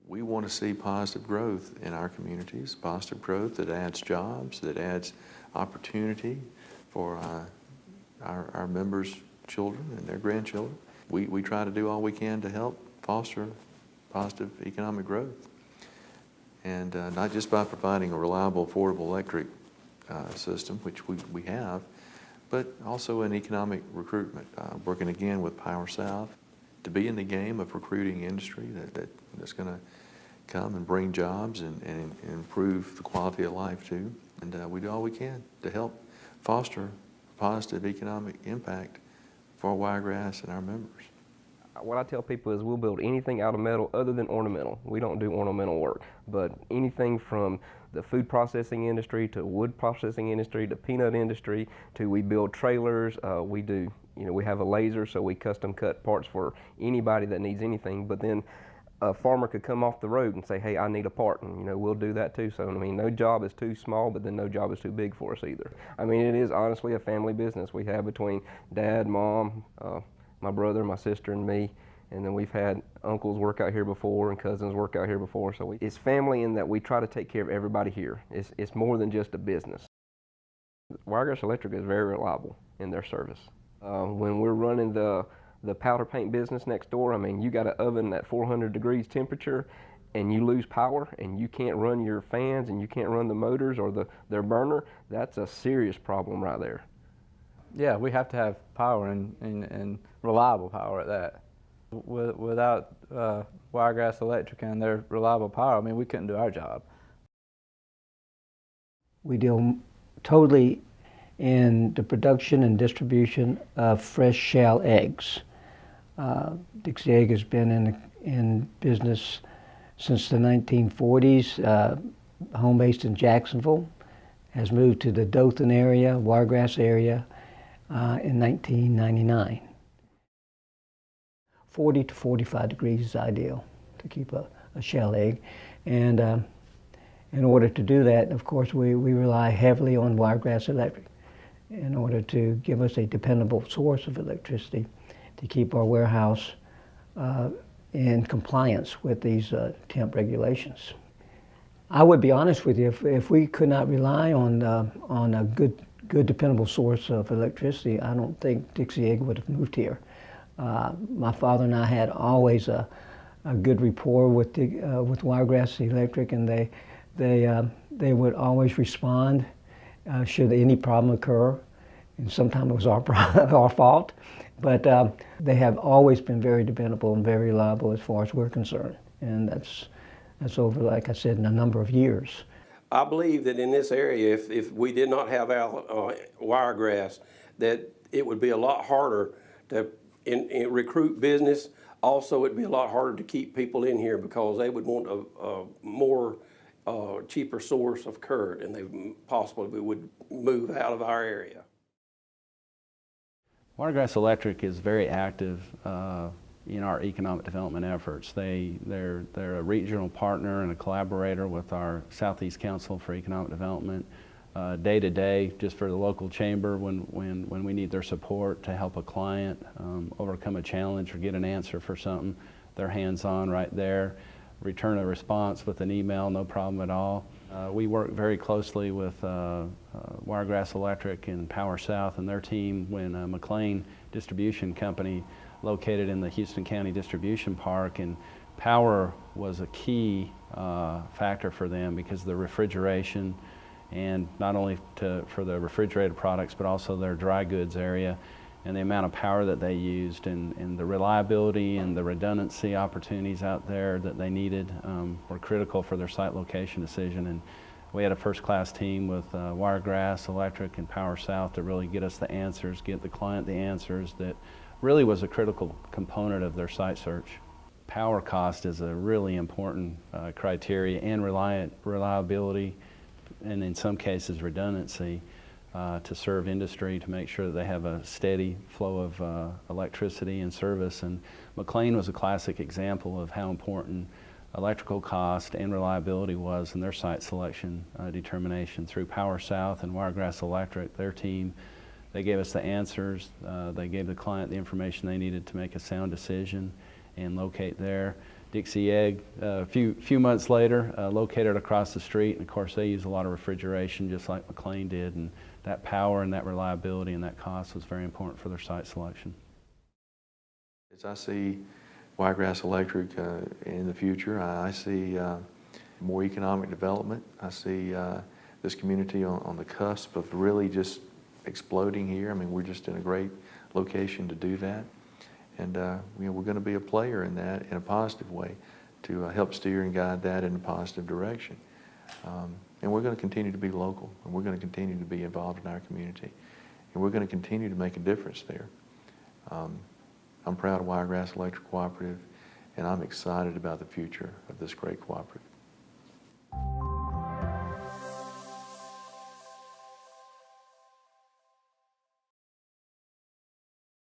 We want to see positive growth in our communities, positive growth that adds jobs, that adds opportunity for our members' children and their grandchildren. We try to do all we can to help foster positive economic growth. And not just by providing a reliable, affordable electric system, which we have, but also in economic recruitment, working again with Power South to be in the game of recruiting industry that's going to come and bring jobs and improve the quality of life too. And we do all we can to help foster positive economic impact for Wiregrass and our members. What I tell people is we'll build anything out of metal other than ornamental. We don't do ornamental work, but anything from the food processing industry to wood processing industry to peanut industry to we build trailers. We do, we have a laser, so we custom cut parts for anybody that needs anything. But then a farmer could come off the road and say, hey, I need a part, and we'll do that too. So I mean, no job is too small, but then no job is too big for us either. I mean, it is honestly a family business. We have between dad, mom, my brother, my sister, and me, and then we've had uncles work out here before and cousins work out here before. So it's family in that we try to take care of everybody here. It's more than just a business. Wiregrass Electric is very reliable in their service. When we're running the powder paint business next door, I mean, you got an oven at 400 degrees temperature and you lose power and you can't run your fans and you can't run the motors or their burner, that's a serious problem right there. Yeah, we have to have power and reliable power at that. Without Wiregrass Electric and their reliable power, I mean, we couldn't do our job. We deal totally in the production and distribution of fresh shell eggs. Dixie Egg has been in business since the 1940s, home based in Jacksonville, has moved to the Dothan area, Wiregrass area, in 1999. 40 to 45 degrees is ideal to keep a shell egg. And in order to do that, of course, we rely heavily on Wiregrass Electric in order to give us a dependable source of electricity to keep our warehouse in compliance with these temp regulations. I would be honest with you, if we could not rely on a good dependable source of electricity, I don't think Dixie Egg would have moved here. My father and I had always a good rapport with Wiregrass Electric, and they would always respond should any problem occur, and sometimes it was our fault. But they have always been very dependable and very reliable as far as we're concerned, and that's over, like I said, in a number of years. I believe that in this area, if we did not have Wiregrass, that it would be a lot harder to recruit business. Also, it'd be a lot harder to keep people in here because they would want a more cheaper source of current, and they possibly would move out of our area. Wiregrass Electric is very active in our economic development efforts. They're a regional partner and a collaborator with our Southeast Council for Economic Development day to day, just for the local chamber when we need their support to help a client overcome a challenge or get an answer for something. They're hands-on right there. Return a response with an email, no problem at all. We work very closely with Wiregrass Electric and Power South and their team when McLean Distribution Company located in the Houston County Distribution Park, and power was a key factor for them because of the refrigeration, and not only for the refrigerated products but also their dry goods area, and the amount of power that they used, and the reliability and the redundancy opportunities out there that they needed were critical for their site location decision. And we had a first-class team with Wiregrass Electric and Power South to really get us the answers, get the client the answers that really was a critical component of their site search. Power cost is a really important criteria, and reliability, and in some cases redundancy, to serve industry, to make sure that they have a steady flow of electricity and service. And McLean was a classic example of how important electrical cost and reliability was in their site selection determination. Through Power South and Wiregrass Electric, their team, they gave us the answers. They gave the client the information they needed to make a sound decision and locate there. Dixie Egg a few months later, located across the street. And of course, they use a lot of refrigeration, just like McLean did. And that power and that reliability and that cost was very important for their site selection. As I see Wiregrass Electric in the future, I see more economic development. I see this community on the cusp of really just exploding here. I mean, we're just in a great location to do that. And you know, we're going to be a player in that in a positive way to help steer and guide that in a positive direction. And we're going to continue to be local, and we're going to continue to be involved in our community, and we're going to continue to make a difference there. I'm proud of Wiregrass Electric Cooperative, and I'm excited about the future of this great cooperative.